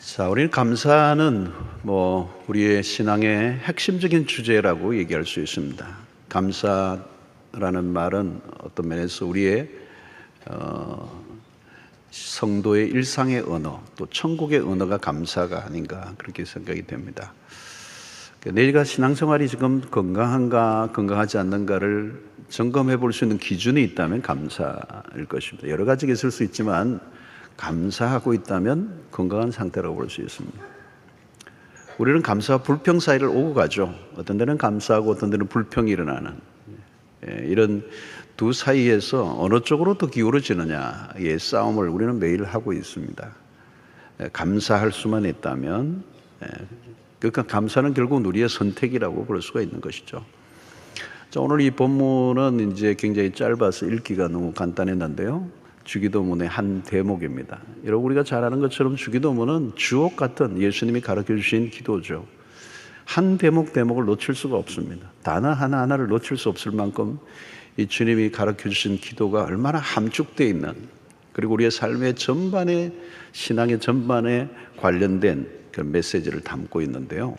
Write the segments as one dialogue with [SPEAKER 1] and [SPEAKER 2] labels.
[SPEAKER 1] 자, 우리는 감사는 우리의 신앙의 핵심적인 주제라고 얘기할 수 있습니다. 감사라는 말은 어떤 면에서 우리의 성도의 일상의 언어, 또 천국의 언어가 감사가 아닌가 그렇게 생각이 됩니다. 내가 신앙생활이 지금 건강한가 건강하지 않는가를 점검해 볼 수 있는 기준이 있다면 감사일 것입니다. 여러 가지가 있을 수 있지만 감사하고 있다면 건강한 상태라고 볼 수 있습니다. 우리는 감사와 불평 사이를 오고 가죠. 어떤 데는 감사하고 어떤 데는 불평이 일어나는 이런 두 사이에서 어느 쪽으로 더 기울어지느냐의 싸움을 우리는 매일 하고 있습니다. 감사할 수만 있다면, 그러니까 감사는 결국 우리의 선택이라고 볼 수가 있는 것이죠. 자, 오늘 이 본문은 이제 굉장히 짧아서 읽기가 너무 간단했는데요. 주기도문의 한 대목입니다. 여러분, 우리가 잘 아는 것처럼 주기도문은 주옥 같은 예수님이 가르쳐 주신 기도죠. 한 대목을 놓칠 수가 없습니다. 단어 하나하나를 놓칠 수 없을 만큼 이 주님이 가르쳐 주신 기도가 얼마나 함축되어 있는, 그리고 우리의 삶의 전반에, 신앙의 전반에 관련된 그런 메시지를 담고 있는데요.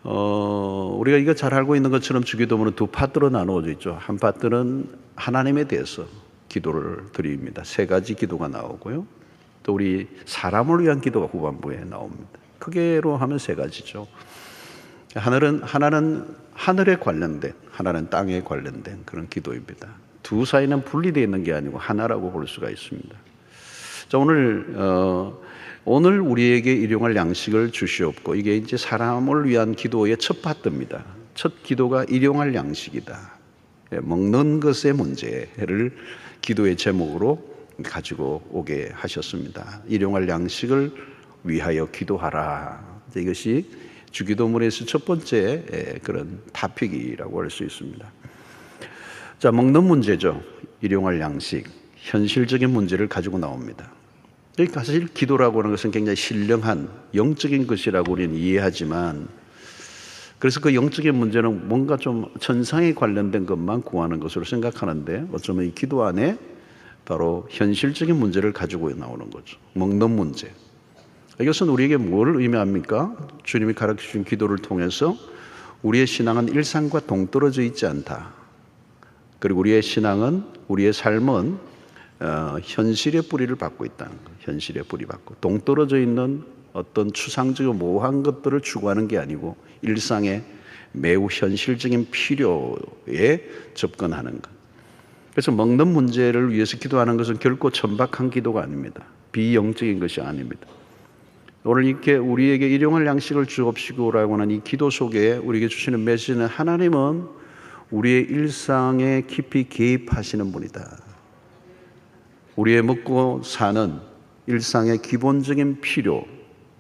[SPEAKER 1] 우리가 이거 잘 알고 있는 것처럼 주기도문은 두 파트로 나누어져 있죠. 한 파트는 하나님에 대해서 기도를 드립니다. 세 가지 기도가 나오고요. 또 우리 사람을 위한 기도가 후반부에 나옵니다. 크게로 하면 세 가지죠. 하나는 하늘에 관련된, 하나는 땅에 관련된 그런 기도입니다. 두 사이는 분리되어 있는 게 아니고 하나라고 볼 수가 있습니다. 자, 오늘 우리에게 일용할 양식을 주시옵고, 이게 이제 사람을 위한 기도의 첫 파트입니다. 첫 기도가 일용할 양식이다. 먹는 것의 문제를 기도의 제목으로 가지고 오게 하셨습니다. 일용할 양식을 위하여 기도하라. 이것이 주기도문에서 첫 번째 그런 토픽이라고 할 수 있습니다. 자, 먹는 문제죠. 일용할 양식, 현실적인 문제를 가지고 나옵니다. 사실 기도라고 하는 것은 굉장히 신령한 영적인 것이라고 우리는 이해하지만, 그래서 그 영적인 문제는 뭔가 좀 천상에 관련된 것만 구하는 것으로 생각하는데, 어쩌면 이 기도 안에 바로 현실적인 문제를 가지고 나오는 거죠. 먹는 문제. 이것은 우리에게 뭘 의미합니까? 주님이 가르쳐주신 기도를 통해서 우리의 신앙은 일상과 동떨어져 있지 않다. 그리고 우리의 신앙은, 우리의 삶은 현실의 뿌리를 받고 있다는 거예요. 현실의 뿌리 받고 동떨어져 있는 어떤 추상적이고 모호한 것들을 추구하는 게 아니고 일상의 매우 현실적인 필요에 접근하는 것. 그래서 먹는 문제를 위해서 기도하는 것은 결코 천박한 기도가 아닙니다. 비영적인 것이 아닙니다. 오늘 이렇게 우리에게 일용할 양식을 주옵시고라고 하는 이 기도 속에 우리에게 주시는 메시지는, 하나님은 우리의 일상에 깊이 개입하시는 분이다. 우리의 먹고 사는 일상의 기본적인 필요,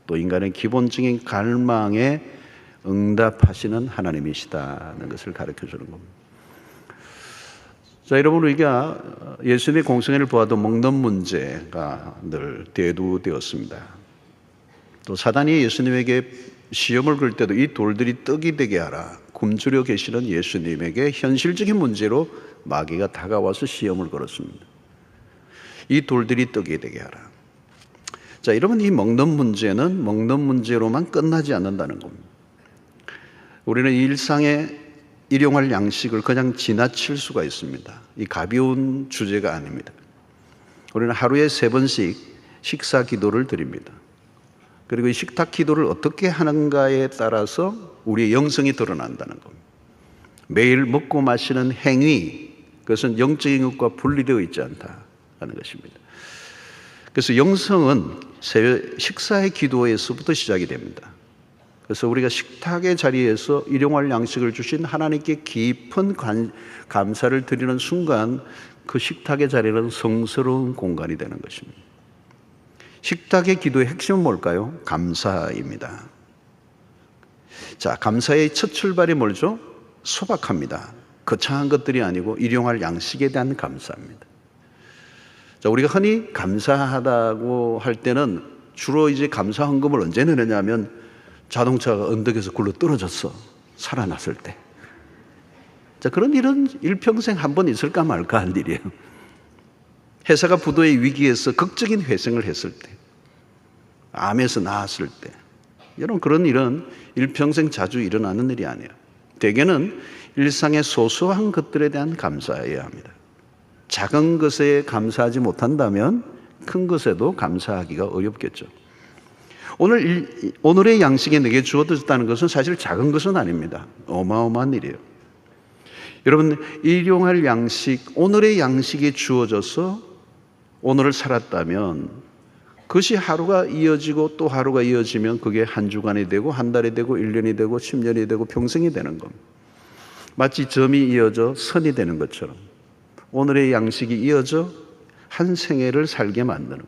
[SPEAKER 1] 또 인간의 기본적인 갈망에 응답하시는 하나님이시다는 것을 가르쳐 주는 겁니다. 자, 여러분, 우리가 예수님의 공생애를 보아도 먹는 문제가 늘 대두되었습니다. 또 사단이 예수님에게 시험을 걸 때도 이 돌들이 떡이 되게 하라, 굶주려 계시는 예수님에게 현실적인 문제로 마귀가 다가와서 시험을 걸었습니다. 이 돌들이 떡이 되게 하라. 자, 여러분, 이 먹는 문제는 먹는 문제로만 끝나지 않는다는 겁니다. 우리는 일상의 일용할 양식을 그냥 지나칠 수가 있습니다. 이 가벼운 주제가 아닙니다. 우리는 하루에 3번씩 식사 기도를 드립니다. 그리고 이 식탁 기도를 어떻게 하는가에 따라서 우리의 영성이 드러난다는 겁니다. 매일 먹고 마시는 행위, 그것은 영적인 것과 분리되어 있지 않다는 것입니다. 그래서 영성은 식사의 기도에서부터 시작이 됩니다. 그래서 우리가 식탁의 자리에서 일용할 양식을 주신 하나님께 깊은 감사를 드리는 순간, 그 식탁의 자리는 성스러운 공간이 되는 것입니다. 식탁의 기도의 핵심은 뭘까요? 감사입니다. 자, 감사의 첫 출발이 뭐죠? 소박합니다. 거창한 것들이 아니고 일용할 양식에 대한 감사입니다. 자, 우리가 흔히 감사하다고 할 때는 주로 이제 감사 헌금을 언제 내느냐면, 자동차가 언덕에서 굴러 떨어졌어, 살아났을 때. 자, 그런 일은 일평생 한 번 있을까 말까 한 일이에요. 회사가 부도의 위기에서 극적인 회생을 했을 때, 암에서 나았을 때. 여러분, 그런 일은 일평생 자주 일어나는 일이 아니에요. 대개는 일상의 소소한 것들에 대한 감사해야 합니다. 작은 것에 감사하지 못한다면 큰 것에도 감사하기가 어렵겠죠. 오늘의 양식이 내게 주어졌다는 것은 사실 작은 것은 아닙니다. 어마어마한 일이에요. 여러분, 일용할 양식, 오늘의 양식이 주어져서 오늘을 살았다면 그것이 하루가 이어지고 또 하루가 이어지면 그게 한 주간이 되고 한 달이 되고 1년이 되고 10년이 되고 평생이 되는 겁니다. 마치 점이 이어져 선이 되는 것처럼 오늘의 양식이 이어져 한 생애를 살게 만드는,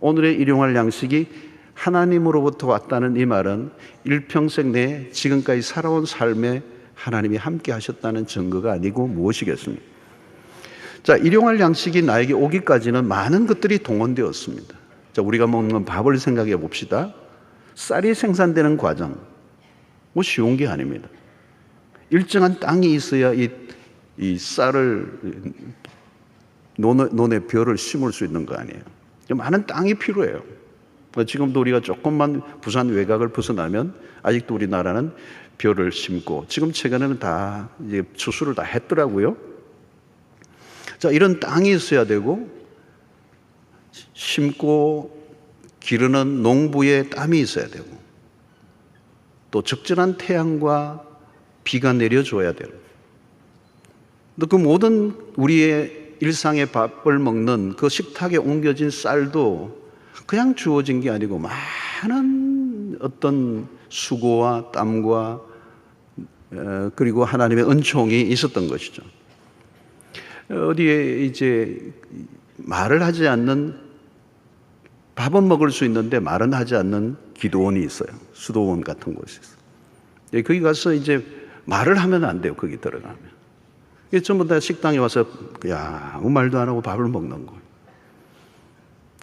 [SPEAKER 1] 오늘의 일용할 양식이 하나님으로부터 왔다는 이 말은 일평생 내 지금까지 살아온 삶에 하나님이 함께 하셨다는 증거가 아니고 무엇이겠습니까? 자, 일용할 양식이 나에게 오기까지는 많은 것들이 동원되었습니다. 자, 우리가 먹는 밥을 생각해 봅시다. 쌀이 생산되는 과정, 뭐 쉬운 게 아닙니다. 일정한 땅이 있어야 이 쌀을 논에 벼를 심을 수 있는 거 아니에요. 많은 땅이 필요해요. 지금도 우리가 조금만 부산 외곽을 벗어나면 아직도 우리나라는 벼를 심고, 지금 최근에는 다 이제 추수를 다 했더라고요. 자, 이런 땅이 있어야 되고 심고 기르는 농부의 땀이 있어야 되고 또 적절한 태양과 비가 내려줘야 되고, 또 그 모든 우리의 일상의 밥을 먹는 그 식탁에 옮겨진 쌀도 그냥 주어진 게 아니고 많은 어떤 수고와 땀과 그리고 하나님의 은총이 있었던 것이죠. 어디에 이제 말을 하지 않는, 밥은 먹을 수 있는데 말은 하지 않는 기도원이 있어요. 수도원 같은 곳이 있어요. 거기 가서 이제 말을 하면 안 돼요. 거기 들어가면. 전부 다 식당에 와서 아무 말도 안 하고 밥을 먹는 거예요.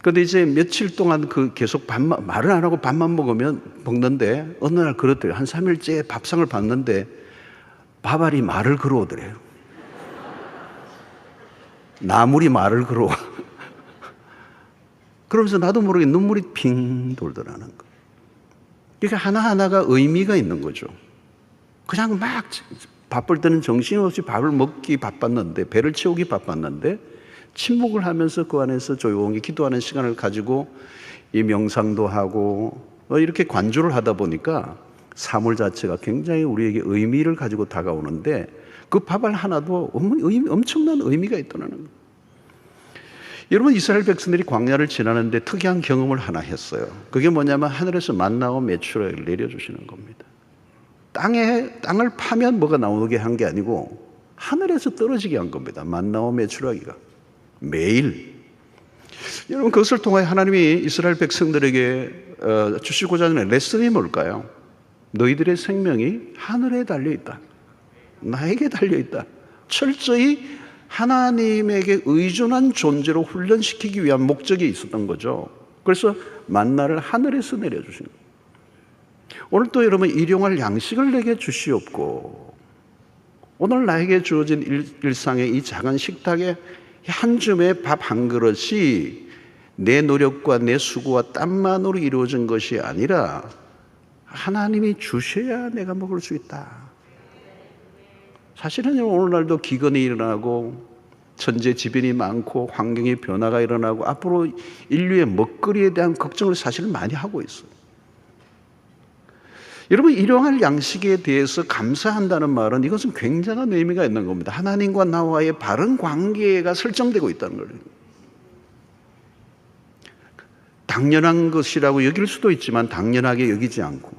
[SPEAKER 1] 그런데 이제 며칠 동안 계속 말을 안 하고 밥만 먹는데 어느 날 그렇더래요. 한 3일째 밥상을 봤는데 밥알이 말을 걸어오더래요. 나물이 말을 걸어와. 그러면서 나도 모르게 눈물이 핑 돌더라는 거예요. 그러니까 하나하나가 의미가 있는 거죠. 그냥 막 바쁠 때는 정신없이 밥을 먹기 바빴는데, 배를 채우기 바빴는데 침묵을 하면서 그 안에서 조용히 기도하는 시간을 가지고 이 명상도 하고 이렇게 관조를 하다 보니까 사물 자체가 굉장히 우리에게 의미를 가지고 다가오는데, 그 밥알 하나도 엄청난 의미가 있더라는 거예요. 여러분, 이스라엘 백성들이 광야를 지나는데 특이한 경험을 하나 했어요. 그게 뭐냐면 하늘에서 만나와 메추라기를 내려주시는 겁니다. 땅을 파면 뭐가 나오게 한 게 아니고 하늘에서 떨어지게 한 겁니다. 만나와 메추라기가 매일. 여러분, 그것을 통해 하나님이 이스라엘 백성들에게 주시고자 하는 레슨이 뭘까요? 너희들의 생명이 하늘에 달려있다. 나에게 달려있다. 철저히 하나님에게 의존한 존재로 훈련시키기 위한 목적이 있었던 거죠. 그래서 만나를 하늘에서 내려주시는 거예요. 오늘 또 여러분, 일용할 양식을 내게 주시옵고, 오늘 나에게 주어진 일상의 이 작은 식탁에 한 줌의 밥 한 그릇이 내 노력과 내 수고와 땀만으로 이루어진 것이 아니라 하나님이 주셔야 내가 먹을 수 있다. 사실은 오늘날도 기근이 일어나고 천재지변이 많고 환경의 변화가 일어나고 앞으로 인류의 먹거리에 대한 걱정을 사실 많이 하고 있어요. 여러분, 일용할 양식에 대해서 감사한다는 말은 이것은 굉장한 의미가 있는 겁니다. 하나님과 나와의 바른 관계가 설정되고 있다는 거예요. 당연한 것이라고 여길 수도 있지만 당연하게 여기지 않고,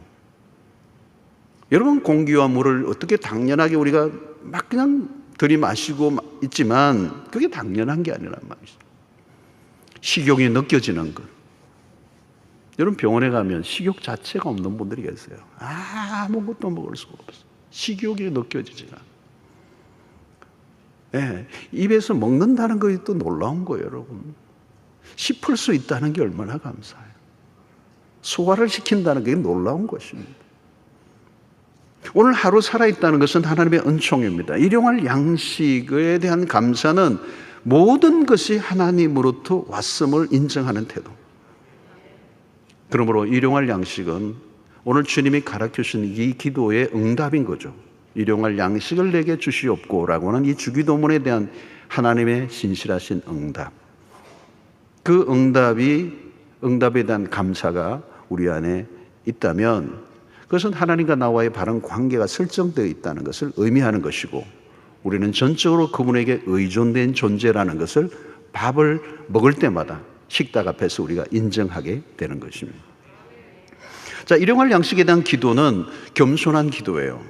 [SPEAKER 1] 여러분, 공기와 물을 어떻게 당연하게 우리가 막 그냥 들이마시고 있지만 그게 당연한 게 아니란 말이죠. 식욕이 느껴지는 것. 여러분, 병원에 가면 식욕 자체가 없는 분들이 계세요. 아무것도 먹을 수가 없어요. 식욕이 느껴지지가 않아요. 입에서 먹는다는 것이 또 놀라운 거예요, 여러분. 씹을 수 있다는 게 얼마나 감사해요. 소화를 시킨다는 게 놀라운 것입니다. 오늘 하루 살아있다는 것은 하나님의 은총입니다. 일용할 양식에 대한 감사는 모든 것이 하나님으로부터 왔음을 인정하는 태도. 그러므로 일용할 양식은 오늘 주님이 가르쳐 주신 이 기도의 응답인 거죠. 일용할 양식을 내게 주시옵고라고 하는 이 주기도문에 대한 하나님의 진실하신 응답. 그 응답에 대한 감사가 우리 안에 있다면 그것은 하나님과 나와의 바른 관계가 설정되어 있다는 것을 의미하는 것이고, 우리는 전적으로 그분에게 의존된 존재라는 것을 밥을 먹을 때마다 식탁 앞에서 우리가 인정하게 되는 것입니다. 자, 일용할 양식에 대한 기도는 겸손한 기도예요.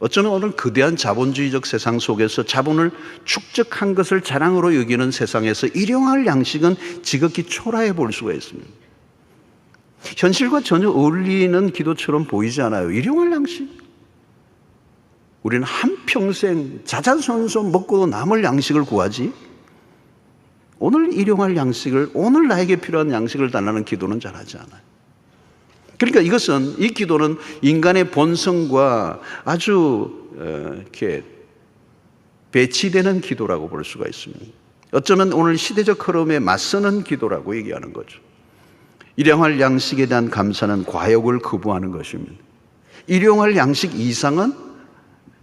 [SPEAKER 1] 어쩌면 오늘 거대한 자본주의적 세상 속에서 자본을 축적한 것을 자랑으로 여기는 세상에서 일용할 양식은 지극히 초라해 볼 수가 있습니다. 현실과 전혀 어울리는 기도처럼 보이지 않아요. 일용할 양식. 우리는 한평생 자자손손 먹고도 남을 양식을 구하지, 오늘 일용할 양식을, 오늘 나에게 필요한 양식을 달라는 기도는 잘하지 않아요. 그러니까 이 기도는 인간의 본성과 아주 이렇게 배치되는 기도라고 볼 수가 있습니다. 어쩌면 오늘 시대적 흐름에 맞서는 기도라고 얘기하는 거죠. 일용할 양식에 대한 감사는 과욕을 거부하는 것입니다. 일용할 양식 이상은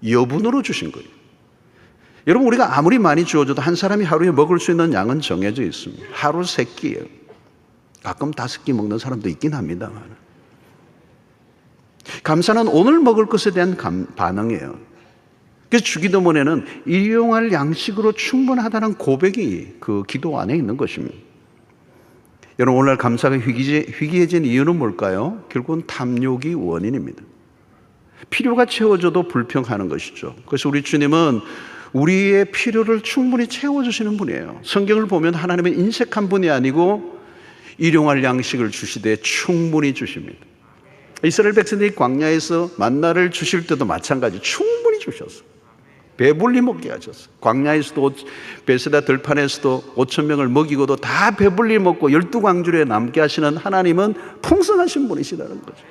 [SPEAKER 1] 여분으로 주신 거예요. 여러분, 우리가 아무리 많이 주어줘도 한 사람이 하루에 먹을 수 있는 양은 정해져 있습니다. 하루 3끼예요. 가끔 5끼 먹는 사람도 있긴 합니다만, 감사는 오늘 먹을 것에 대한 반응이에요. 그래서 주기도문에는 일용할 양식으로 충분하다는 고백이 그 기도 안에 있는 것입니다. 여러분, 오늘날 감사가 희귀해진 이유는 뭘까요? 결국은 탐욕이 원인입니다. 필요가 채워져도 불평하는 것이죠. 그래서 우리 주님은 우리의 필요를 충분히 채워주시는 분이에요. 성경을 보면 하나님은 인색한 분이 아니고 일용할 양식을 주시되 충분히 주십니다. 이스라엘 백성들이 광야에서 만나를 주실 때도 마찬가지 충분히 주셨어요. 배불리 먹게 하셨어요. 광야에서도 베세다 들판에서도 5,000명을 먹이고도 다 배불리 먹고 12광주리에 남게 하시는 하나님은 풍성하신 분이시라는 거죠.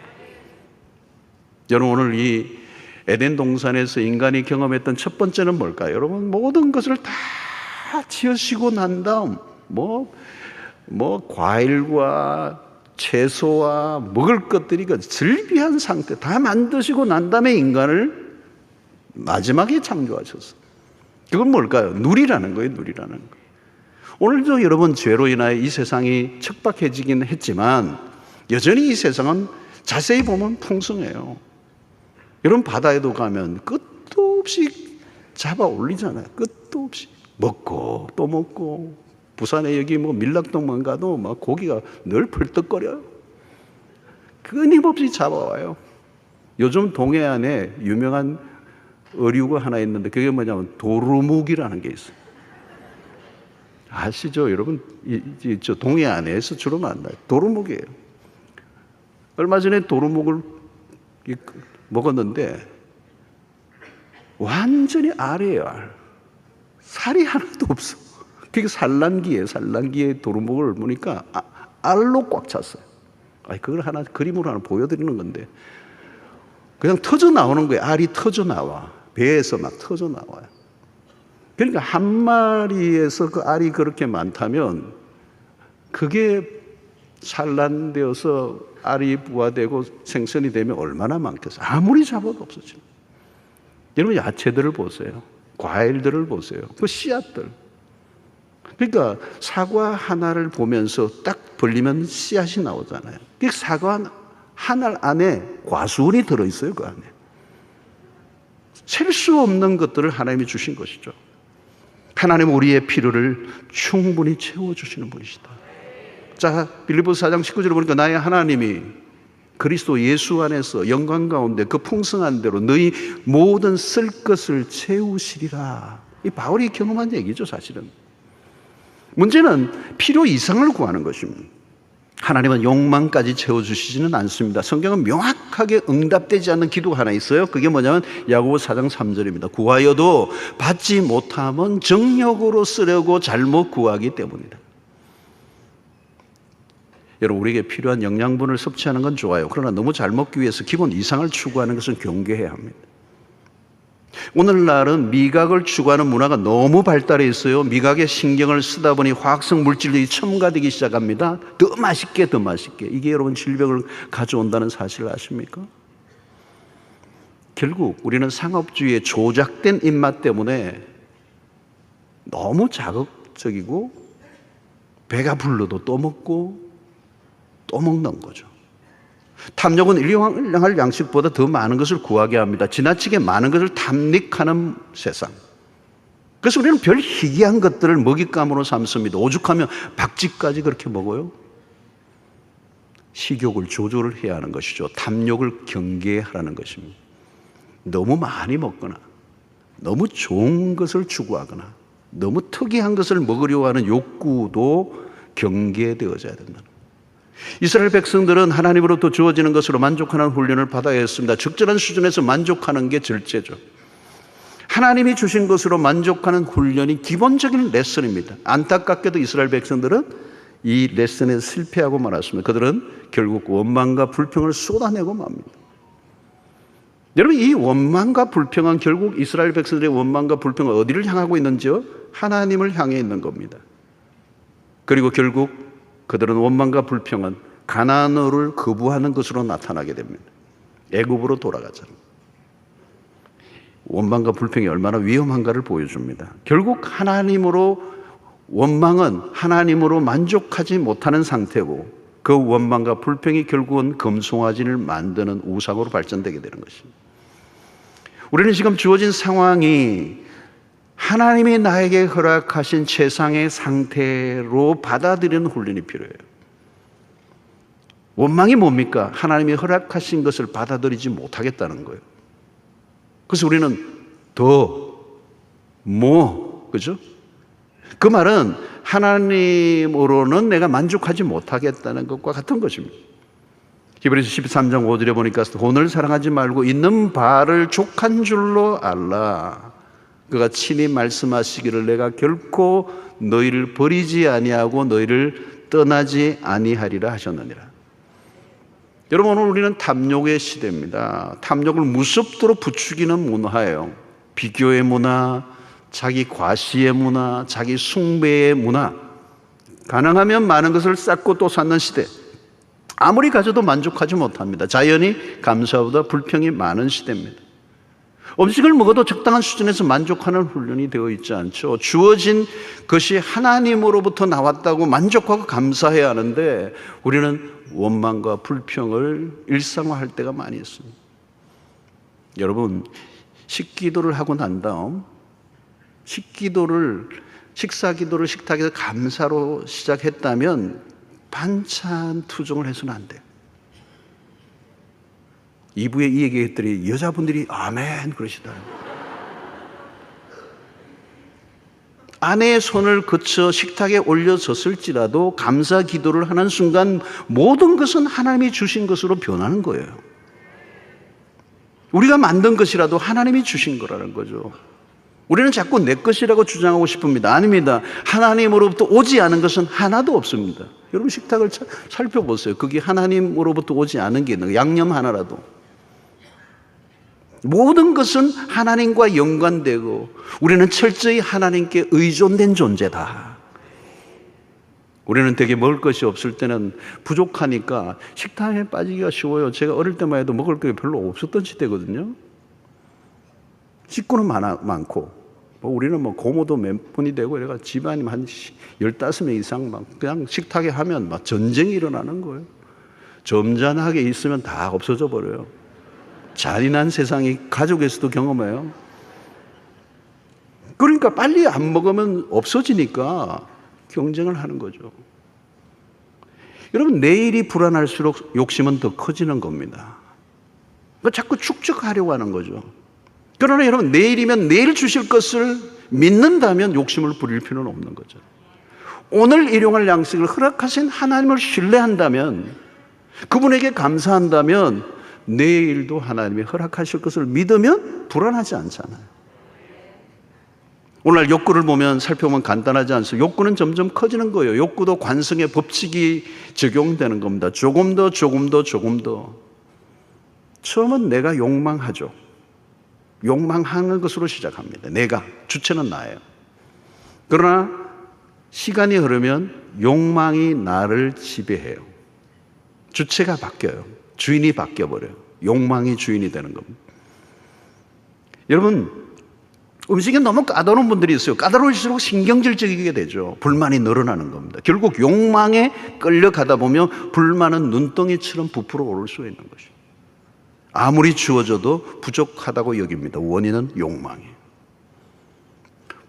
[SPEAKER 1] 여러분, 오늘 이 에덴 동산에서 인간이 경험했던 첫 번째는 뭘까요? 여러분, 모든 것을 다 지으시고 난 다음 과일과 채소와 먹을 것들이 그 즐비한 상태 다 만드시고 난 다음에 인간을 마지막에 창조하셨어요. 그건 뭘까요? 누리라는 거예요. 누리라는 거. 오늘도 여러분, 죄로 인하여 이 세상이 척박해지긴 했지만 여전히 이 세상은 자세히 보면 풍성해요. 여러분, 바다에도 가면 끝도 없이 잡아 올리잖아요. 끝도 없이 먹고 또 먹고. 부산에 여기 밀락동만 가도 고기가 늘 펄떡거려요. 끊임없이 잡아와요. 요즘 동해안에 유명한 어류가 하나 있는데 그게 뭐냐면 도루묵이라는 게 있어요. 아시죠, 여러분? 저 동해안에서 주로 만나요. 도루묵이에요. 얼마 전에 도루묵을 먹었는데 완전히 알이에요, 알. 살이 하나도 없어. 그게 산란기에 도루묵을 보니까 알로 꽉 찼어요. 그걸 그림으로 하나 보여드리는 건데, 그냥 터져 나오는 거예요. 알이 터져 나와. 배에서 막 터져 나와요. 그러니까 한 마리에서 그 알이 그렇게 많다면 그게 산란되어서 알이 부화되고 생선이 되면 얼마나 많겠어요. 아무리 잡아도 없어집니다. 여러분, 야채들을 보세요. 과일들을 보세요. 그 씨앗들. 그러니까 사과 하나를 보면서 딱 벌리면 씨앗이 나오잖아요. 그 사과 하나 안에 과수원이 들어있어요. 그 안에 셀 수 없는 것들을 하나님이 주신 것이죠. 하나님은 우리의 필요를 충분히 채워주시는 분이시다. 자, 빌립보서 4장 19절을 보니까 나의 하나님이 그리스도 예수 안에서 영광 가운데 그 풍성한 대로 너희 모든 쓸 것을 채우시리라. 이 바울이 경험한 얘기죠, 사실은. 문제는 필요 이상을 구하는 것입니다. 하나님은 욕망까지 채워주시지는 않습니다. 성경은 명확하게 응답되지 않는 기도가 하나 있어요. 그게 뭐냐면 야고보서 4장 3절입니다. 구하여도 받지 못하면 정욕으로 쓰려고 잘못 구하기 때문이다. 여러분, 우리에게 필요한 영양분을 섭취하는 건 좋아요. 그러나 너무 잘 먹기 위해서 기본 이상을 추구하는 것은 경계해야 합니다. 오늘날은 미각을 추구하는 문화가 너무 발달해 있어요. 미각에 신경을 쓰다 보니 화학성 물질들이 첨가되기 시작합니다. 더 맛있게 더 맛있게. 이게 여러분 질병을 가져온다는 사실을 아십니까? 결국 우리는 상업주의의 조작된 입맛 때문에 너무 자극적이고 배가 불러도 또 먹고 또 먹는 거죠. 탐욕은 일용할 양식보다 더 많은 것을 구하게 합니다. 지나치게 많은 것을 탐닉하는 세상. 그래서 우리는 별 희귀한 것들을 먹잇감으로 삼습니다. 오죽하면 박쥐까지 그렇게 먹어요. 식욕을 조절을 해야 하는 것이죠. 탐욕을 경계하라는 것입니다. 너무 많이 먹거나 너무 좋은 것을 추구하거나 너무 특이한 것을 먹으려고 하는 욕구도 경계되어져야 된다. 이스라엘 백성들은 하나님으로부터 주어지는 것으로 만족하는 훈련을 받아야 했습니다. 적절한 수준에서 만족하는 게 절제죠. 하나님이 주신 것으로 만족하는 훈련이 기본적인 레슨입니다. 안타깝게도 이스라엘 백성들은 이 레슨에 실패하고 말았습니다. 그들은 결국 원망과 불평을 쏟아내고 맙니다. 여러분, 이 원망과 불평은 결국 이스라엘 백성들의 원망과 불평은 어디를 향하고 있는지요? 하나님을 향해 있는 겁니다. 그리고 결국 그들은 원망과 불평은 가나안어를 거부하는 것으로 나타나게 됩니다. 애굽으로 돌아가잖아요. 원망과 불평이 얼마나 위험한가를 보여줍니다. 결국 원망은 하나님으로 만족하지 못하는 상태고 그 원망과 불평이 결국은 금송아지를 만드는 우상으로 발전되게 되는 것입니다. 우리는 지금 주어진 상황이 하나님이 나에게 허락하신 최상의 상태로 받아들이는 훈련이 필요해요. 원망이 뭡니까? 하나님이 허락하신 것을 받아들이지 못하겠다는 거예요. 그래서 우리는 그죠? 그 말은 하나님으로는 내가 만족하지 못하겠다는 것과 같은 것입니다. 히브리서 13장 5절에 보니까 돈을 사랑하지 말고 있는 바를 족한 줄로 알라. 그가 친히 말씀하시기를 내가 결코 너희를 버리지 아니하고 너희를 떠나지 아니하리라 하셨느니라. 여러분, 오늘 우리는 탐욕의 시대입니다. 탐욕을 무섭도록 부추기는 문화예요. 비교의 문화, 자기 과시의 문화, 자기 숭배의 문화. 가능하면 많은 것을 쌓고 또 쌓는 시대. 아무리 가져도 만족하지 못합니다. 자연히 감사보다 불평이 많은 시대입니다. 음식을 먹어도 적당한 수준에서 만족하는 훈련이 되어 있지 않죠. 주어진 것이 하나님으로부터 나왔다고 만족하고 감사해야 하는데 우리는 원망과 불평을 일상화할 때가 많이 있습니다. 여러분, 식기도를 하고 난 다음 식사기도를 식탁에서 감사로 시작했다면 반찬 투정을 해서는 안 돼요. 2부에 이 얘기했더니 여자분들이 아멘 그러시더라고요. 아내의 손을 거쳐 식탁에 올려졌을지라도 감사 기도를 하는 순간 모든 것은 하나님이 주신 것으로 변하는 거예요. 우리가 만든 것이라도 하나님이 주신 거라는 거죠. 우리는 자꾸 내 것이라고 주장하고 싶습니다. 아닙니다. 하나님으로부터 오지 않은 것은 하나도 없습니다. 여러분, 식탁을 살펴보세요. 그게 하나님으로부터 오지 않은 게 있는 거예요. 양념 하나라도. 모든 것은 하나님과 연관되고 우리는 철저히 하나님께 의존된 존재다. 우리는 되게 먹을 것이 없을 때는 부족하니까 식탐에 빠지기가 쉬워요. 제가 어릴 때만 해도 먹을 게 별로 없었던 시대거든요. 식구는 많고 우리는 고모도 몇 분이 되고 이래가 집안이 한 15명 이상 막 그냥 식탁에 하면 막 전쟁이 일어나는 거예요. 점잖하게 있으면 다 없어져 버려요. 잔인한 세상이 가족에서도 경험해요. 그러니까 빨리 안 먹으면 없어지니까 경쟁을 하는 거죠. 여러분, 내일이 불안할수록 욕심은 더 커지는 겁니다. 그러니까 자꾸 축적하려고 하는 거죠. 그러나 여러분, 내일이면 내일 주실 것을 믿는다면 욕심을 부릴 필요는 없는 거죠. 오늘 일용할 양식을 허락하신 하나님을 신뢰한다면, 그분에게 감사한다면 내일도 하나님이 허락하실 것을 믿으면 불안하지 않잖아요. 오늘날 욕구를 살펴보면 간단하지 않습니다. 욕구는 점점 커지는 거예요. 욕구도 관성의 법칙이 적용되는 겁니다. 조금 더. 처음은 내가 욕망하죠. 욕망하는 것으로 시작합니다. 내가, 주체는 나예요. 그러나 시간이 흐르면 욕망이 나를 지배해요. 주체가 바뀌어요. 주인이 바뀌어버려요. 욕망이 주인이 되는 겁니다. 여러분, 음식에 너무 까다로운 분들이 있어요. 까다로울수록 신경질적이게 되죠. 불만이 늘어나는 겁니다. 결국 욕망에 끌려가다 보면 불만은 눈덩이처럼 부풀어 오를 수 있는 것이죠. 아무리 주어져도 부족하다고 여깁니다. 원인은 욕망이에요.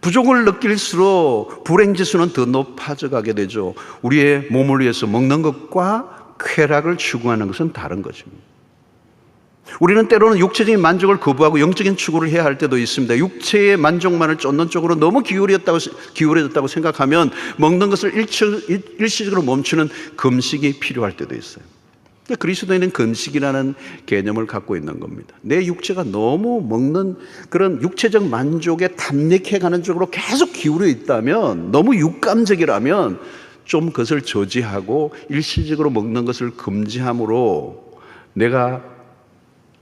[SPEAKER 1] 부족을 느낄수록 불행지수는 더 높아져 가게 되죠. 우리의 몸을 위해서 먹는 것과 쾌락을 추구하는 것은 다른 것입니다. 우리는 때로는 육체적인 만족을 거부하고 영적인 추구를 해야 할 때도 있습니다. 육체의 만족만을 쫓는 쪽으로 너무 기울어졌다고 생각하면 먹는 것을 일시적으로 멈추는 금식이 필요할 때도 있어요. 그리스도인은 금식이라는 개념을 갖고 있는 겁니다. 내 육체가 너무 먹는 그런 육체적 만족에 탐닉해가는 쪽으로 계속 기울어 있다면, 너무 육감적이라면 좀 그것을 저지하고 일시적으로 먹는 것을 금지함으로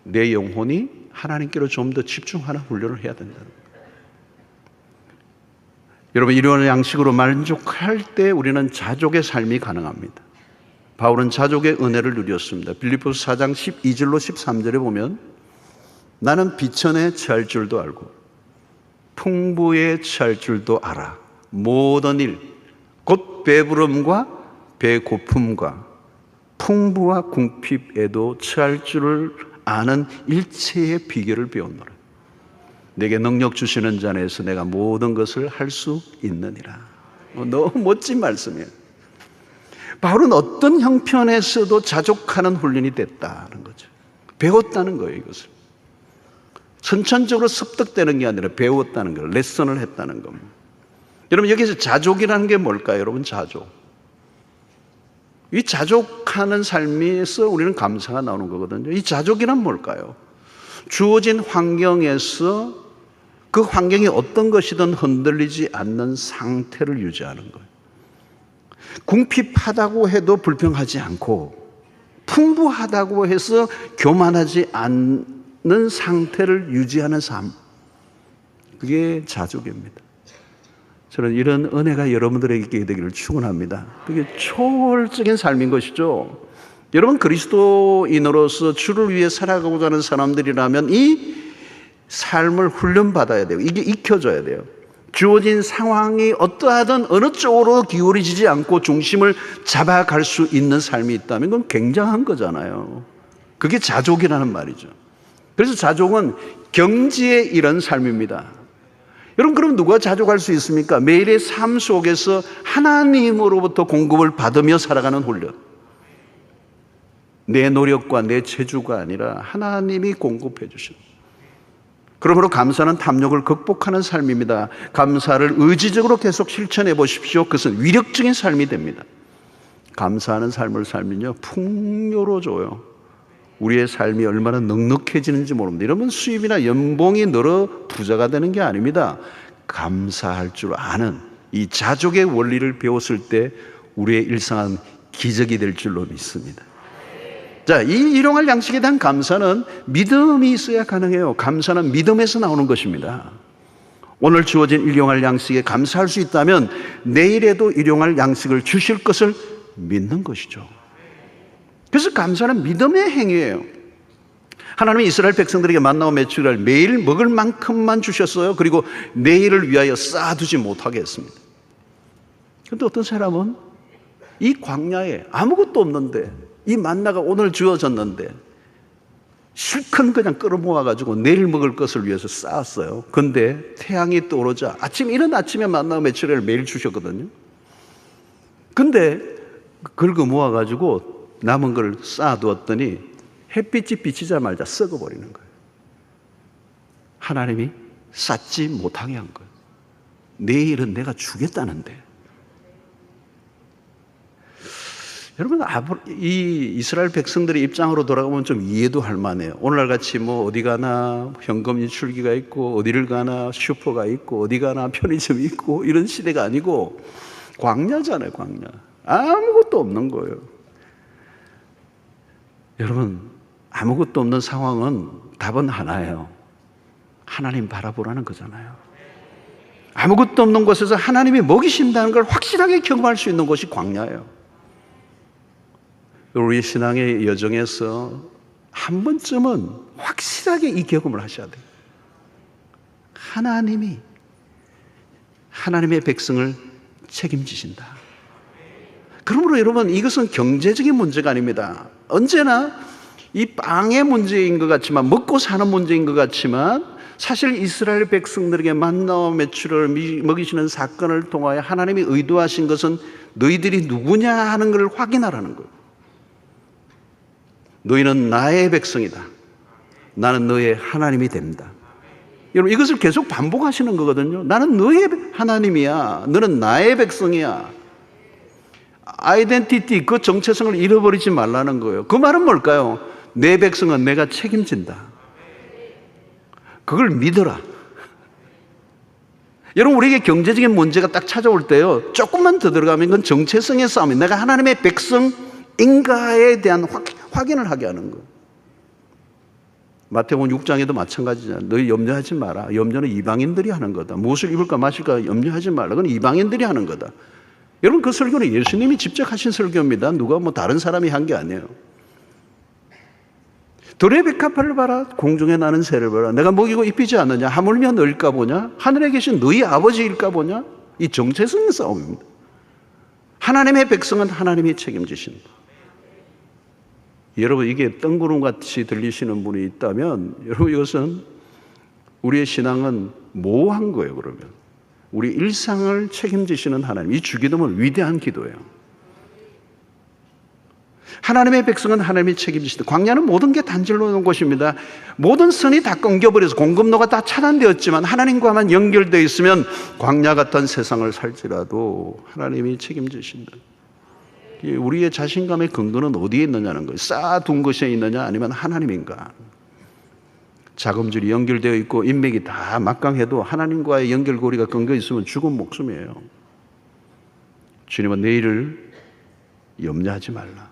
[SPEAKER 1] 내 영혼이 하나님께로 좀 더 집중하는 훈련을 해야 된다는 거예요. 여러분, 이런 양식으로 만족할 때 우리는 자족의 삶이 가능합니다. 바울은 자족의 은혜를 누렸습니다. 빌립보서 4장 12절로 13절에 보면 나는 비천에 처할 줄도 알고 풍부에 처할 줄도 알아. 모든 일, 곧 배부름과 배고픔과 풍부와 궁핍에도 처할 줄을 아는 일체의 비결을 배웠노라. 내게 능력 주시는 자 안에서 내가 모든 것을 할 수 있느니라. 너무 멋진 말씀이에요. 바울은 어떤 형편에서도 자족하는 훈련이 됐다는 거죠. 배웠다는 거예요, 이것을. 선천적으로 습득되는 게 아니라 배웠다는 거예요. 레슨을 했다는 겁니다. 여러분, 여기서 자족이라는 게 뭘까요? 여러분, 자족. 이 자족하는 삶에서 우리는 감사가 나오는 거거든요. 이 자족이란 뭘까요? 주어진 환경에서 그 환경이 어떤 것이든 흔들리지 않는 상태를 유지하는 거예요. 궁핍하다고 해도 불평하지 않고 풍부하다고 해서 교만하지 않는 상태를 유지하는 삶, 그게 자족입니다. 저는 이런 은혜가 여러분들에게 있게 되기를 축원합니다. 그게 초월적인 삶인 것이죠. 여러분, 그리스도인으로서 주를 위해 살아가고자 하는 사람들이라면 이 삶을 훈련받아야 돼요. 이게 익혀져야 돼요. 주어진 상황이 어떠하든 어느 쪽으로 기울어지지 않고 중심을 잡아갈 수 있는 삶이 있다면 그건 굉장한 거잖아요. 그게 자족이라는 말이죠. 그래서 자족은 경지에 이른 삶입니다. 여러분, 그럼 누가 자족할 수 있습니까? 매일의 삶 속에서 하나님으로부터 공급을 받으며 살아가는 훈련. 내 노력과 내 재주가 아니라 하나님이 공급해 주십니다. 그러므로 감사는 탐욕을 극복하는 삶입니다. 감사를 의지적으로 계속 실천해 보십시오. 그것은 위력적인 삶이 됩니다. 감사하는 삶을 살면요, 풍요로워져요. 우리의 삶이 얼마나 넉넉해지는지 모릅니다. 이러면 수입이나 연봉이 늘어 부자가 되는 게 아닙니다. 감사할 줄 아는 이 자족의 원리를 배웠을 때 우리의 일상은 기적이 될 줄로 믿습니다. 자, 이 일용할 양식에 대한 감사는 믿음이 있어야 가능해요. 감사는 믿음에서 나오는 것입니다. 오늘 주어진 일용할 양식에 감사할 수 있다면 내일에도 일용할 양식을 주실 것을 믿는 것이죠. 그래서 감사는 믿음의 행위예요. 하나님이 이스라엘 백성들에게 만나와 메추리알 매일 먹을 만큼만 주셨어요. 그리고 내일을 위하여 쌓아두지 못하게 했습니다. 그런데 어떤 사람은 이 광야에 아무것도 없는데, 이 만나가 오늘 주어졌는데 실컷 그냥 끌어모아가지고 내일 먹을 것을 위해서 쌓았어요. 근데 태양이 떠오르자 이른 아침에 만나와 메추리알을 매일 주셨거든요. 근데 긁어 모아가지고 남은 걸 쌓아두었더니 햇빛이 비치자마자 썩어버리는 거예요. 하나님이 쌓지 못하게 한 거예요. 내일은 내가 주겠다는데. 여러분, 이 이스라엘 백성들의 입장으로 돌아가면 좀 이해도 할 만해요. 오늘날 같이 뭐 어디 가나 현금 인출기가 있고, 어디를 가나 슈퍼가 있고, 어디 가나 편의점이 있고, 이런 시대가 아니고 광야잖아요, 광야. 아무것도 없는 거예요. 여러분, 아무것도 없는 상황은 답은 하나예요. 하나님 바라보라는 거잖아요. 아무것도 없는 곳에서 하나님이 먹이신다는 걸 확실하게 경험할 수 있는 곳이 광야예요. 우리 신앙의 여정에서 한 번쯤은 확실하게 이 경험을 하셔야 돼요. 하나님의 백성을 책임지신다. 그러므로 여러분, 이것은 경제적인 문제가 아닙니다. 언제나 이 빵의 문제인 것 같지만, 먹고 사는 문제인 것 같지만, 사실 이스라엘 백성들에게 만나와 메추를 먹이시는 사건을 통하여 하나님이 의도하신 것은 너희들이 누구냐 하는 것을 확인하라는 거예요. 너희는 나의 백성이다. 나는 너의 하나님이 된다. 여러분, 이것을 계속 반복하시는 거거든요. 나는 너의 하나님이야. 너는 나의 백성이야. 아이덴티티, 그 정체성을 잃어버리지 말라는 거예요. 그 말은 뭘까요? 내 백성은 내가 책임진다. 그걸 믿어라. 여러분, 우리에게 경제적인 문제가 딱 찾아올 때요, 조금만 더 들어가면 이건 정체성의 싸움이에요. 내가 하나님의 백성인가에 대한 확인을 하게 하는 거예요. 마태복음 6장에도 마찬가지잖아요. 너희 염려하지 마라. 염려는 이방인들이 하는 거다. 무엇을 입을까 마실까 염려하지 말라. 그건 이방인들이 하는 거다. 여러분, 그 설교는 예수님이 직접 하신 설교입니다. 누가 다른 사람이 한 게 아니에요. 들의 백합화를 봐라. 공중에 나는 새를 봐라. 내가 먹이고 입히지 않느냐. 하물며 너일까 보냐. 하늘에 계신 너희 아버지일까 보냐. 이 정체성의 싸움입니다. 하나님의 백성은 하나님이 책임지신다. 여러분, 이게 뜬구름같이 들리시는 분이 있다면, 여러분, 이것은 우리의 신앙은 모호한 거예요. 그러면 우리 일상을 책임지시는 하나님, 이 주기도는 위대한 기도예요. 하나님의 백성은 하나님이 책임지시다. 광야는 모든 게 단절로 놓은 곳입니다. 모든 선이 다 끊겨버려서 공급로가 다 차단되었지만 하나님과만 연결되어 있으면 광야 같은 세상을 살지라도 하나님이 책임지신다. 우리의 자신감의 근거는 어디에 있느냐는 거예요. 쌓아둔 것에 있느냐, 아니면 하나님인가. 자금줄이 연결되어 있고 인맥이 다 막강해도 하나님과의 연결고리가 끊겨 있으면 죽은 목숨이에요. 주님은 내일을 염려하지 말라.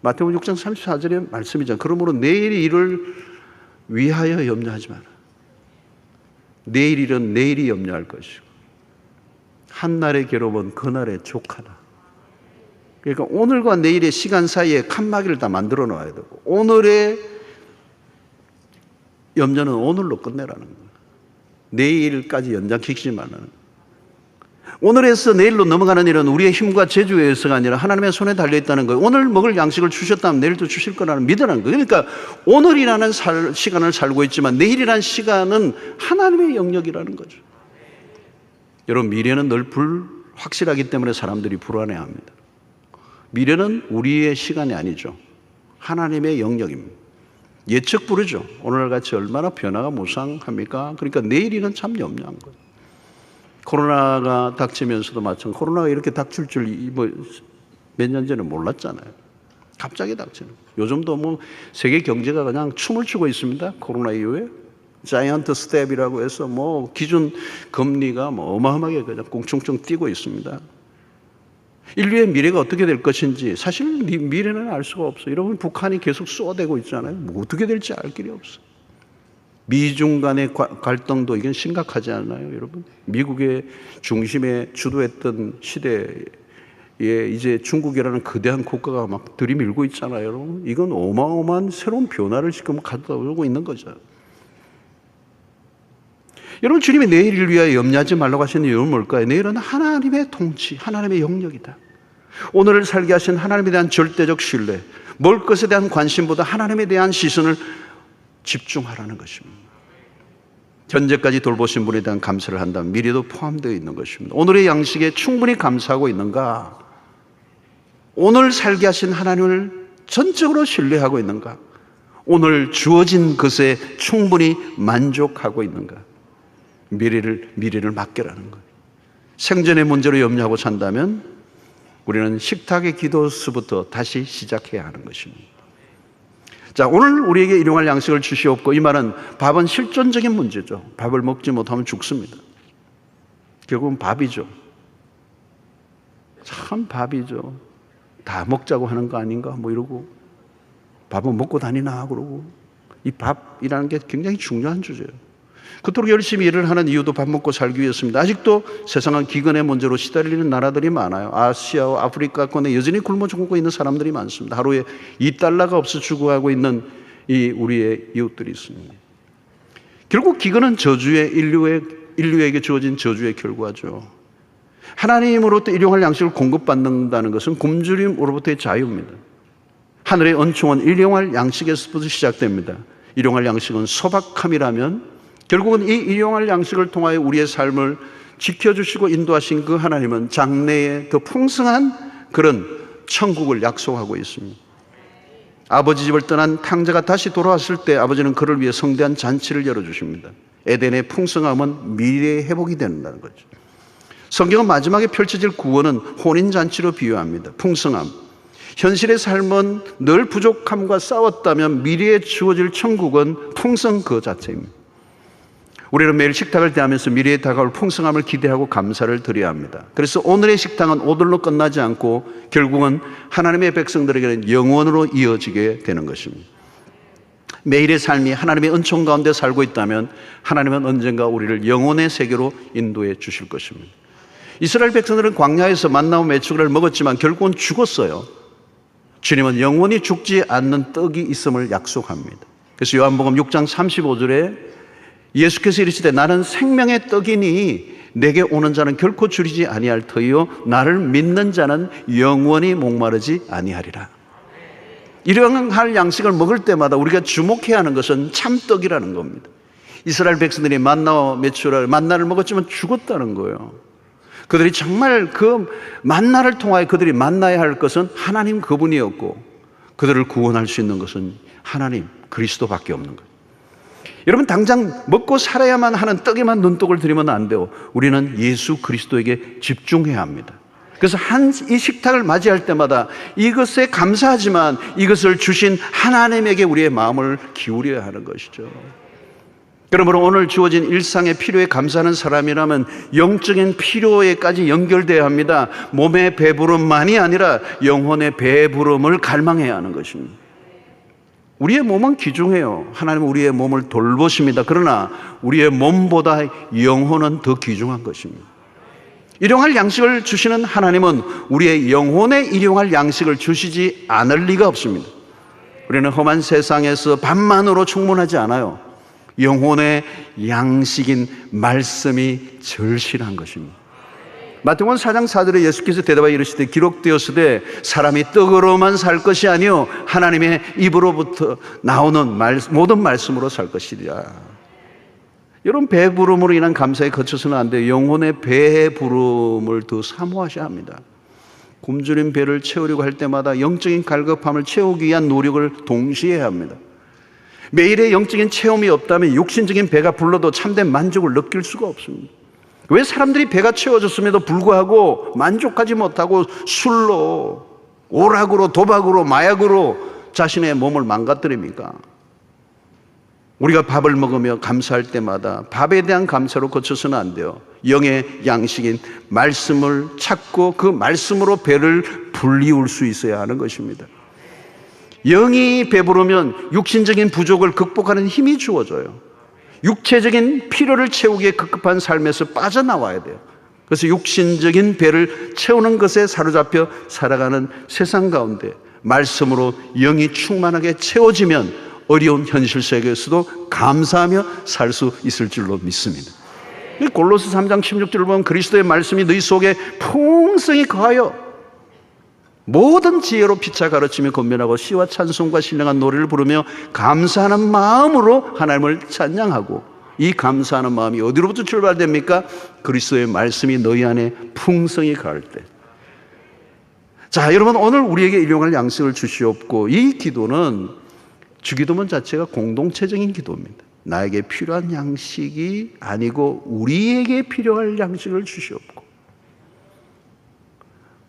[SPEAKER 1] 마태복음 6장 34절의 말씀이잖아요. 그러므로 내일 일을 위하여 염려하지 마라. 내일 일은 내일이 염려할 것이고 한날의 괴로움은 그날의 족하다. 그러니까 오늘과 내일의 시간 사이에 칸막이를 다 만들어 놔야 되고, 오늘의 염려는 오늘로 끝내라는 거예요. 내일까지 연장시키지 말라는 거예요. 오늘에서 내일로 넘어가는 일은 우리의 힘과 재주에 의해서가 아니라 하나님의 손에 달려있다는 거예요. 오늘 먹을 양식을 주셨다면 내일도 주실 거라는 믿으라는 거예요. 그러니까 오늘이라는 시간을 살고 있지만 내일이라는 시간은 하나님의 영역이라는 거죠. 여러분, 미래는 늘 불확실하기 때문에 사람들이 불안해합니다. 미래는 우리의 시간이 아니죠. 하나님의 영역입니다. 예측 부르죠. 오늘같이 얼마나 변화가 무상합니까? 그러니까 내일이는 참 염려한 거예요. 코로나가 닥치면서도 마찬가지. 코로나가 이렇게 닥칠 줄 몇 년 전에 몰랐잖아요. 갑자기 닥치는. 요즘도 세계 경제가 그냥 춤을 추고 있습니다. 코로나 이후에 자이언트 스텝이라고 해서 기준 금리가 어마어마하게 그냥 꽁충충 뛰고 있습니다. 인류의 미래가 어떻게 될 것인지 사실 미래는 알 수가 없어요. 여러분, 북한이 계속 쏘아대고 있잖아요. 어떻게 될지 알 길이 없어요. 미중 간의 갈등도 이건 심각하지 않나요, 여러분? 미국의 중심에 주도했던 시대에 이제 중국이라는 거대한 국가가 막 들이밀고 있잖아요, 여러분. 이건 어마어마한 새로운 변화를 지금 가져다 오고 있는 거죠. 여러분, 주님이 내일을 위하여 염려하지 말라고 하시는 이유는 뭘까요? 내일은 하나님의 통치, 하나님의 영역이다. 오늘을 살게 하신 하나님에 대한 절대적 신뢰, 먹을 것에 대한 관심보다 하나님에 대한 시선을 집중하라는 것입니다. 현재까지 돌보신 분에 대한 감사를 한다면 미래도 포함되어 있는 것입니다. 오늘의 양식에 충분히 감사하고 있는가? 오늘 살게 하신 하나님을 전적으로 신뢰하고 있는가? 오늘 주어진 것에 충분히 만족하고 있는가? 미래를 맡겨라는 거예요. 생존의 문제로 염려하고 산다면 우리는 식탁의 기도수부터 다시 시작해야 하는 것입니다. 자, 오늘 우리에게 일용할 양식을 주시옵고, 이 말은 밥은 실존적인 문제죠. 밥을 먹지 못하면 죽습니다. 결국은 밥이죠. 참 밥이죠. 다 먹자고 하는 거 아닌가 이러고, 밥은 먹고 다니나 그러고. 이 밥이라는 게 굉장히 중요한 주제예요. 그토록 열심히 일을 하는 이유도 밥 먹고 살기 위해서입니다. 아직도 세상은 기근의 문제로 시달리는 나라들이 많아요. 아시아와 아프리카권에 여전히 굶어 죽고 있는 사람들이 많습니다. 하루에 $2가 없어 죽어가고 있는 이 우리의 이웃들이 있습니다. 결국 기근은 인류에게 주어진 저주의 결과죠. 하나님으로부터 일용할 양식을 공급받는다는 것은 굶주림으로부터의 자유입니다. 하늘의 은총은 일용할 양식에서부터 시작됩니다. 일용할 양식은 소박함이라면 결국은 이 일용할 양식을 통하여 우리의 삶을 지켜주시고 인도하신 그 하나님은 장래에 더 풍성한 그런 천국을 약속하고 있습니다. 아버지 집을 떠난 탕자가 다시 돌아왔을 때 아버지는 그를 위해 성대한 잔치를 열어주십니다. 에덴의 풍성함은 미래의 회복이 된다는 거죠. 성경은 마지막에 펼쳐질 구원은 혼인잔치로 비유합니다. 풍성함. 현실의 삶은 늘 부족함과 싸웠다면 미래에 주어질 천국은 풍성 그 자체입니다. 우리는 매일 식탁을 대하면서 미래에 다가올 풍성함을 기대하고 감사를 드려야 합니다. 그래서 오늘의 식탁은 오늘로 끝나지 않고 결국은 하나님의 백성들에게는 영원으로 이어지게 되는 것입니다. 매일의 삶이 하나님의 은총 가운데 살고 있다면 하나님은 언젠가 우리를 영혼의 세계로 인도해 주실 것입니다. 이스라엘 백성들은 광야에서 만나와 메추리를 먹었지만 결국은 죽었어요. 주님은 영원히 죽지 않는 떡이 있음을 약속합니다. 그래서 요한복음 6장 35절에 예수께서 이르시되 나는 생명의 떡이니 내게 오는 자는 결코 줄이지 아니할 터이요 나를 믿는 자는 영원히 목마르지 아니하리라. 일용할 양식을 먹을 때마다 우리가 주목해야 하는 것은 참떡이라는 겁니다. 이스라엘 백성들이 만나를 먹었지만 죽었다는 거예요. 그들이 정말 그 만나를 통하여 그들이 만나야 할 것은 하나님 그분이었고 그들을 구원할 수 있는 것은 하나님 그리스도밖에 없는 거예요. 여러분 당장 먹고 살아야만 하는 떡에만 눈독을 들이면 안 돼요. 우리는 예수 그리스도에게 집중해야 합니다. 그래서 이 식탁을 맞이할 때마다 이것에 감사하지만 이것을 주신 하나님에게 우리의 마음을 기울여야 하는 것이죠. 그러므로 오늘 주어진 일상의 필요에 감사하는 사람이라면 영적인 필요에까지 연결되어야 합니다. 몸의 배부름만이 아니라 영혼의 배부름을 갈망해야 하는 것입니다. 우리의 몸은 귀중해요. 하나님은 우리의 몸을 돌보십니다. 그러나 우리의 몸보다 영혼은 더 귀중한 것입니다. 일용할 양식을 주시는 하나님은 우리의 영혼에 일용할 양식을 주시지 않을 리가 없습니다. 우리는 험한 세상에서 밥만으로 충분하지 않아요. 영혼의 양식인 말씀이 절실한 것입니다. 마태복음 4장 4절에 예수께서 대답하여 이르시되 기록되었으되 사람이 떡으로만 살 것이 아니요 하나님의 입으로부터 나오는 모든 말씀으로 살 것이라. 여러분 배부름으로 인한 감사에 거쳐서는 안 돼요. 영혼의 배부름을 더 사모하셔야 합니다. 굶주린 배를 채우려고 할 때마다 영적인 갈급함을 채우기 위한 노력을 동시에 해야 합니다. 매일의 영적인 체험이 없다면 육신적인 배가 불러도 참된 만족을 느낄 수가 없습니다. 왜 사람들이 배가 채워졌음에도 불구하고 만족하지 못하고 술로, 오락으로, 도박으로, 마약으로 자신의 몸을 망가뜨립니까? 우리가 밥을 먹으며 감사할 때마다 밥에 대한 감사로 거쳐서는 안 돼요. 영의 양식인 말씀을 찾고 그 말씀으로 배를 불리울 수 있어야 하는 것입니다. 영이 배부르면 육신적인 부족을 극복하는 힘이 주어져요. 육체적인 필요를 채우기에 급급한 삶에서 빠져나와야 돼요. 그래서 육신적인 배를 채우는 것에 사로잡혀 살아가는 세상 가운데 말씀으로 영이 충만하게 채워지면 어려운 현실 속에서도 감사하며 살 수 있을 줄로 믿습니다. 골로새 3장 16절을 보면 그리스도의 말씀이 너희 속에 풍성히 거하여 모든 지혜로 피차 가르치며 권면하고 시와 찬송과 신령한 노래를 부르며 감사하는 마음으로 하나님을 찬양하고, 이 감사하는 마음이 어디로부터 출발됩니까? 그리스도의 말씀이 너희 안에 풍성히 가할 때. 자, 여러분 오늘 우리에게 일용할 양식을 주시옵고, 이 기도는 주기도문 자체가 공동체적인 기도입니다. 나에게 필요한 양식이 아니고 우리에게 필요할 양식을 주시옵고.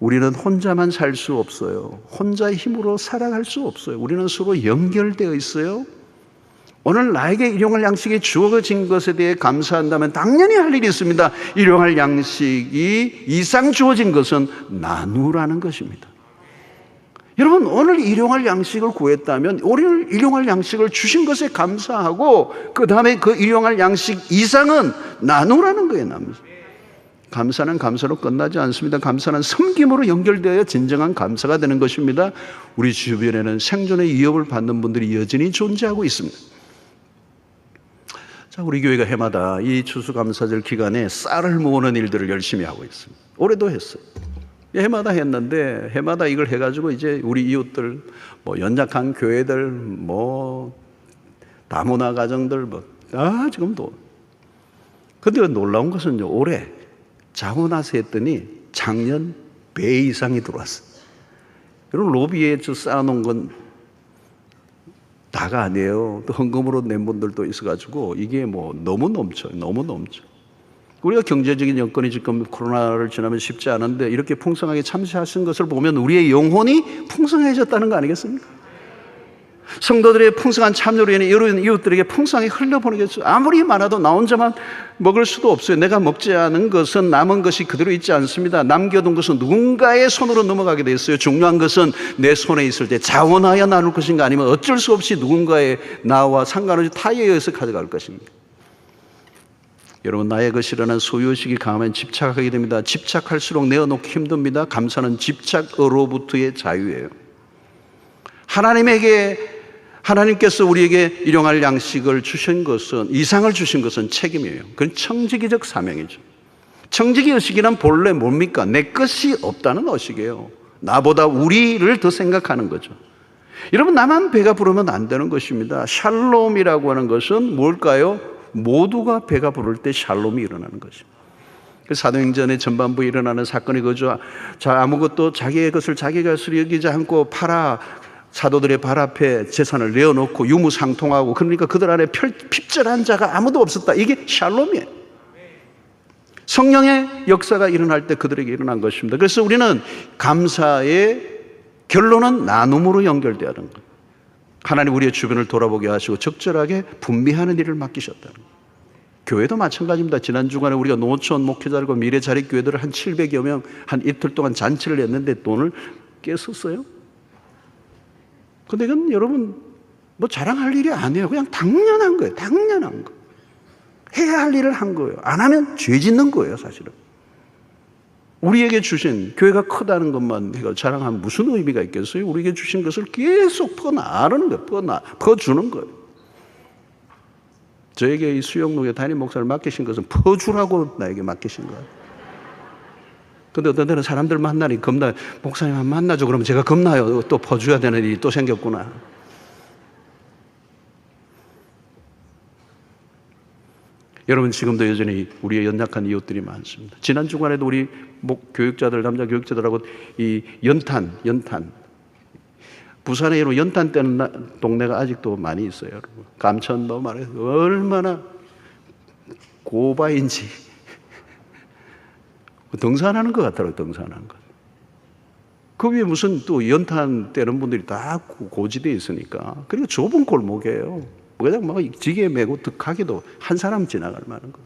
[SPEAKER 1] 우리는 혼자만 살 수 없어요. 혼자의 힘으로 살아갈 수 없어요. 우리는 서로 연결되어 있어요. 오늘 나에게 일용할 양식이 주어진 것에 대해 감사한다면 당연히 할 일이 있습니다. 일용할 양식이 이상 주어진 것은 나누라는 것입니다. 여러분, 오늘 일용할 양식을 구했다면 오늘 일용할 양식을 주신 것에 감사하고 그 다음에 그 일용할 양식 이상은 나누라는 거예요. 감사는 감사로 끝나지 않습니다. 감사는 섬김으로 연결되어야 진정한 감사가 되는 것입니다. 우리 주변에는 생존의 위협을 받는 분들이 여전히 존재하고 있습니다. 자, 우리 교회가 해마다 이 추수감사절 기간에 쌀을 모으는 일들을 열심히 하고 있습니다. 올해도 했어요. 해마다 했는데 해마다 이걸 해가지고 이제 우리 이웃들, 뭐 연약한 교회들, 뭐 다문화 가정들, 지금도. 근데 놀라운 것은 올해 자고 나서 했더니 작년 배 이상이 들어왔어요. 여러분, 로비에 쌓아놓은 건 다가 아니에요. 또 헌금으로 낸 분들도 있어가지고 이게 뭐 너무 넘쳐요. 너무 넘쳐. 우리가 경제적인 여건이 지금 코로나를 지나면 쉽지 않은데 이렇게 풍성하게 참여하신 것을 보면 우리의 영혼이 풍성해졌다는 거 아니겠습니까? 성도들의 풍성한 참여로 인해 이런 이웃들에게 풍성하게 흘려보내겠죠. 아무리 많아도 나 혼자만 먹을 수도 없어요. 내가 먹지 않은 것은 남은 것이 그대로 있지 않습니다. 남겨둔 것은 누군가의 손으로 넘어가게 돼 있어요. 중요한 것은 내 손에 있을 때 자원하여 나눌 것인가, 아니면 어쩔 수 없이 누군가의 나와 상관없이 타에 의해서 가져갈 것입니다. 여러분, 나의 것이라는 소유의식이 강하면 집착하게 됩니다. 집착할수록 내어놓기 힘듭니다. 감사는 집착으로부터의 자유예요. 하나님께서 우리에게 일용할 양식을 주신 것은, 이상을 주신 것은 책임이에요. 그건 청지기적 사명이죠. 청지기 의식이란 본래 뭡니까? 내 것이 없다는 의식이에요. 나보다 우리를 더 생각하는 거죠. 여러분, 나만 배가 부르면 안 되는 것입니다. 샬롬이라고 하는 것은 뭘까요? 모두가 배가 부를 때 샬롬이 일어나는 것입니다. 사도행전의 전반부에 일어나는 사건이 그죠. 아무것도 자기의 것을 자기가 여기지 않고 팔아 사도들의 발 앞에 재산을 내어놓고 유무상통하고, 그러니까 그들 안에 핍절한 자가 아무도 없었다. 이게 샬롬이에요. 성령의 역사가 일어날 때 그들에게 일어난 것입니다. 그래서 우리는 감사의 결론은 나눔으로 연결되어야 하는 거예요. 하나님 우리의 주변을 돌아보게 하시고 적절하게 분배하는 일을 맡기셨다는 거예요. 교회도 마찬가지입니다. 지난 주간에 우리가 노천 목회자들과 미래자립교회들을 한 700여 명 한 이틀 동안 잔치를 했는데 돈을 깼었어요. 근데 이건 여러분 뭐 자랑할 일이 아니에요. 그냥 당연한 거예요. 당연한 거. 해야 할 일을 한 거예요. 안 하면 죄 짓는 거예요, 사실은. 우리에게 주신, 교회가 크다는 것만 자랑하면 무슨 의미가 있겠어요? 우리에게 주신 것을 계속 퍼나르는 거예요. 퍼주는 거예요. 저에게 이 수영록의 담임 목사를 맡기신 것은 퍼주라고 나에게 맡기신 거예요. 근데 어떤 때는 사람들 만나니 겁나요. 목사님 한 만나죠. 그러면 제가 겁나요. 또 퍼줘야 되는 일이 또 생겼구나. 여러분, 지금도 여전히 우리의 연약한 이웃들이 많습니다. 지난 주간에도 우리 교육자들, 남자 교육자들하고 이 연탄 부산에 이런 연탄 떼는 동네가 아직도 많이 있어요. 여러분. 감천도 말해서 얼마나 고바인지 등산하는 것 같더라고요. 등산하는 것. 그 위에 무슨 또 연탄 떼는 분들이 다 고지대에 있으니까. 그리고 좁은 골목이에요. 그냥 막 지게 메고 득하게도 한 사람 지나갈 만한 거.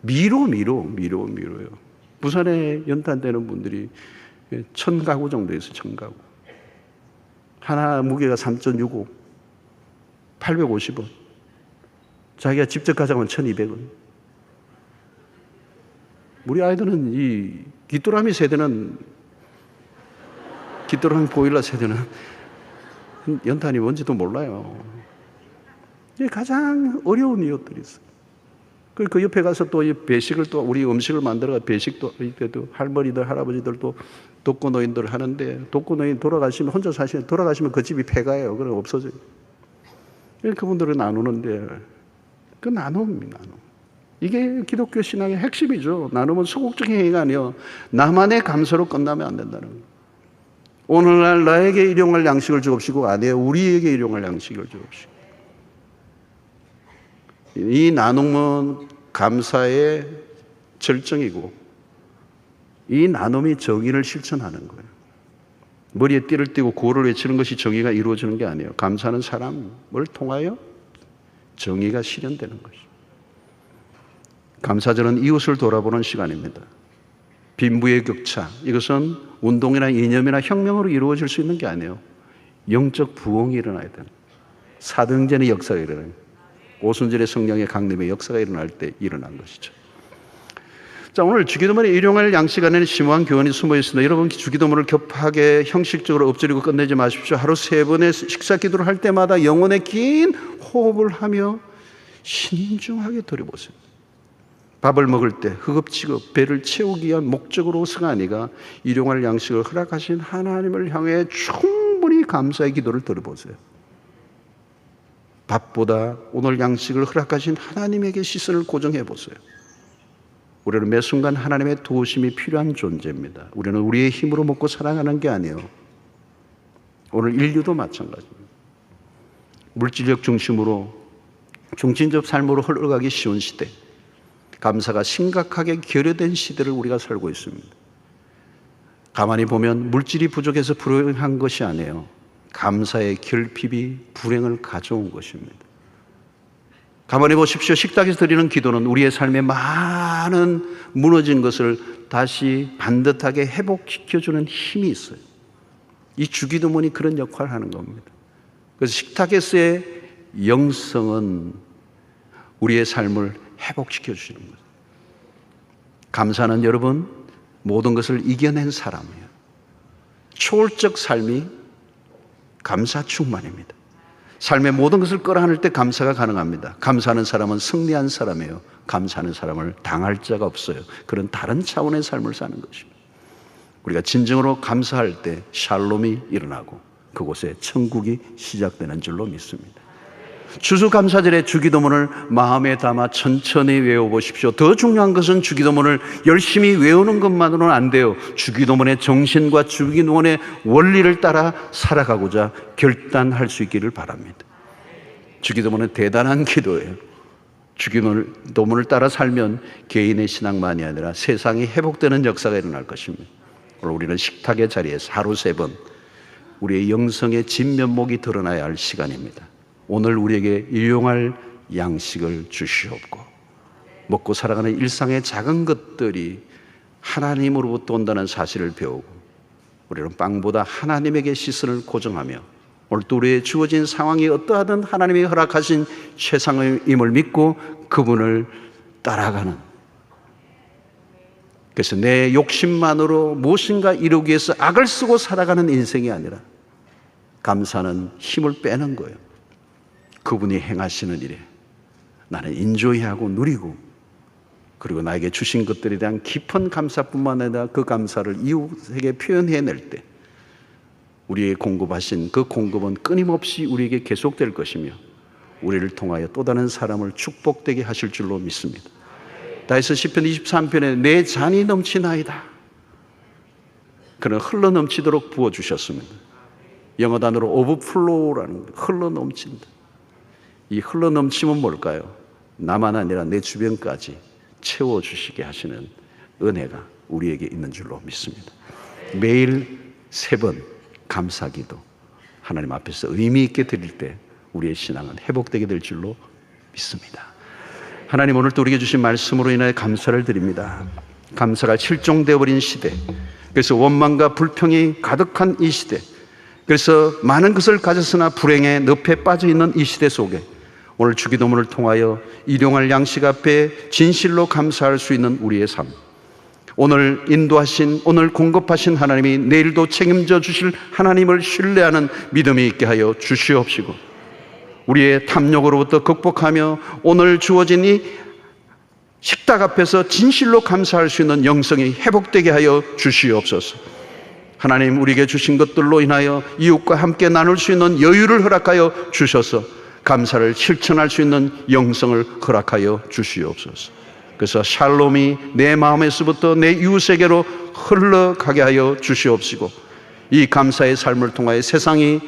[SPEAKER 1] 미로요. 부산에 연탄 떼는 분들이 1000가구 정도 있어요. 1000가구. 하나 무게가 3.65, 850원. 자기가 직접 가져가면 1200원. 우리 아이들은 이 귀뚜라미 세대는, 귀뚜라미 보일러 세대는 연탄이 뭔지도 몰라요. 이게 가장 어려운 이웃들이 있어요. 그 옆에 가서 또 이 배식을, 또 우리 음식을 만들어 배식도 이때도 할머니들, 할아버지들도 독거노인들 하는데, 독거노인 돌아가시면, 혼자 사시면 돌아가시면 그 집이 폐가예요. 그럼 없어져요. 그분들을 나누는데, 그 나눔입니다. 이게 기독교 신앙의 핵심이죠. 나눔은 소극적인 행위가 아니에요. 나만의 감사로 끝나면 안 된다는 거예요. 오늘날 나에게 일용할 양식을 주옵시고 아니에요. 우리에게 일용할 양식을 주옵시고. 이 나눔은 감사의 절정이고, 이 나눔이 정의를 실천하는 거예요. 머리에 띠를 띠고 구호를 외치는 것이 정의가 이루어지는 게 아니에요. 감사는 사람을 통하여 정의가 실현되는 것이죠. 감사절은 이웃을 돌아보는 시간입니다. 빈부의 격차, 이것은 운동이나 이념이나 혁명으로 이루어질 수 있는 게 아니에요. 영적 부흥이 일어나야 돼요. 사도행전의 역사가 일어나요. 오순절의 성령의 강림의 역사가 일어날 때 일어난 것이죠. 자, 오늘 주기도문에 일용할 양식 안에는 심오한 교훈이 숨어 있습니다. 여러분, 주기도문을 급하게 형식적으로 엎드리고 끝내지 마십시오. 하루 3번의 식사 기도를 할 때마다 영혼의 긴 호흡을 하며 신중하게 들여보세요. 밥을 먹을 때 허겁지겁 배를 채우기 위한 목적으로 승하니가 일용할 양식을 허락하신 하나님을 향해 충분히 감사의 기도를 들어보세요. 밥보다 오늘 양식을 허락하신 하나님에게 시선을 고정해 보세요. 우리는 매 순간 하나님의 도우심이 필요한 존재입니다. 우리는 우리의 힘으로 먹고 살아가는 게 아니에요. 오늘 인류도 마찬가지입니다. 물질력 중심으로 중심적 삶으로 흘러가기 쉬운 시대, 감사가 심각하게 결여된 시대를 우리가 살고 있습니다. 가만히 보면 물질이 부족해서 불행한 것이 아니에요. 감사의 결핍이 불행을 가져온 것입니다. 가만히 보십시오. 식탁에서 드리는 기도는 우리의 삶에 많은 무너진 것을 다시 반듯하게 회복시켜주는 힘이 있어요. 이 주기도문이 그런 역할을 하는 겁니다. 그래서 식탁에서의 영성은 우리의 삶을 회복시켜 주시는 거예요. 감사는 여러분 모든 것을 이겨낸 사람이에요. 초월적 삶이 감사 충만입니다. 삶의 모든 것을 끌어안을 때 감사가 가능합니다. 감사하는 사람은 승리한 사람이에요. 감사하는 사람을 당할 자가 없어요. 그런 다른 차원의 삶을 사는 것입니다. 우리가 진정으로 감사할 때 샬롬이 일어나고 그곳에 천국이 시작되는 줄로 믿습니다. 추수감사절의 주기도문을 마음에 담아 천천히 외워보십시오. 더 중요한 것은 주기도문을 열심히 외우는 것만으로는 안 돼요. 주기도문의 정신과 주기도문의 원리를 따라 살아가고자 결단할 수 있기를 바랍니다. 주기도문은 대단한 기도예요. 주기도문을 따라 살면 개인의 신앙만이 아니라 세상이 회복되는 역사가 일어날 것입니다. 오늘 우리는 식탁의 자리에서 하루 3번 우리의 영성의 진면목이 드러나야 할 시간입니다. 오늘 우리에게 일용할 양식을 주시옵고 먹고 살아가는 일상의 작은 것들이 하나님으로부터 온다는 사실을 배우고 우리는 빵보다 하나님에게 시선을 고정하며 오늘 또 우리의 주어진 상황이 어떠하든 하나님이 허락하신 최상임을 믿고 그분을 따라가는, 그래서 내 욕심만으로 무엇인가 이루기 위해서 악을 쓰고 살아가는 인생이 아니라 감사는 힘을 빼는 거예요. 그분이 행하시는 일에 나는 인조이하고 누리고 그리고 나에게 주신 것들에 대한 깊은 감사뿐만 아니라 그 감사를 이웃에게 표현해낼 때 우리의 공급하신 그 공급은 끊임없이 우리에게 계속될 것이며 우리를 통하여 또 다른 사람을 축복되게 하실 줄로 믿습니다. 다윗은 시편 23편에 내 잔이 넘치나이다. 그는 흘러넘치도록 부어주셨습니다. 영어 단어로 overflow라는 거, 흘러넘친다. 이 흘러넘침은 뭘까요? 나만 아니라 내 주변까지 채워주시게 하시는 은혜가 우리에게 있는 줄로 믿습니다. 매일 3번 감사기도 하나님 앞에서 의미 있게 드릴 때 우리의 신앙은 회복되게 될 줄로 믿습니다. 하나님, 오늘 또 우리에게 주신 말씀으로 인하여 감사를 드립니다. 감사가 실종되어 버린 시대, 그래서 원망과 불평이 가득한 이 시대, 그래서 많은 것을 가졌으나 불행의 늪에 빠져있는 이 시대 속에 오늘 주기도문을 통하여 일용할 양식 앞에 진실로 감사할 수 있는 우리의 삶, 오늘 인도하신, 오늘 공급하신 하나님이 내일도 책임져 주실 하나님을 신뢰하는 믿음이 있게 하여 주시옵시고 우리의 탐욕으로부터 극복하며 오늘 주어진 이 식탁 앞에서 진실로 감사할 수 있는 영성이 회복되게 하여 주시옵소서. 하나님, 우리에게 주신 것들로 인하여 이웃과 함께 나눌 수 있는 여유를 허락하여 주셔서 감사를 실천할 수 있는 영성을 허락하여 주시옵소서. 그래서 샬롬이 내 마음에서부터 내 이웃에게로 흘러가게 하여 주시옵시고 이 감사의 삶을 통하여 세상이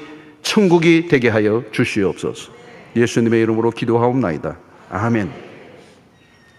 [SPEAKER 1] 천국이 되게 하여 주시옵소서. 예수님의 이름으로 기도하옵나이다. 아멘.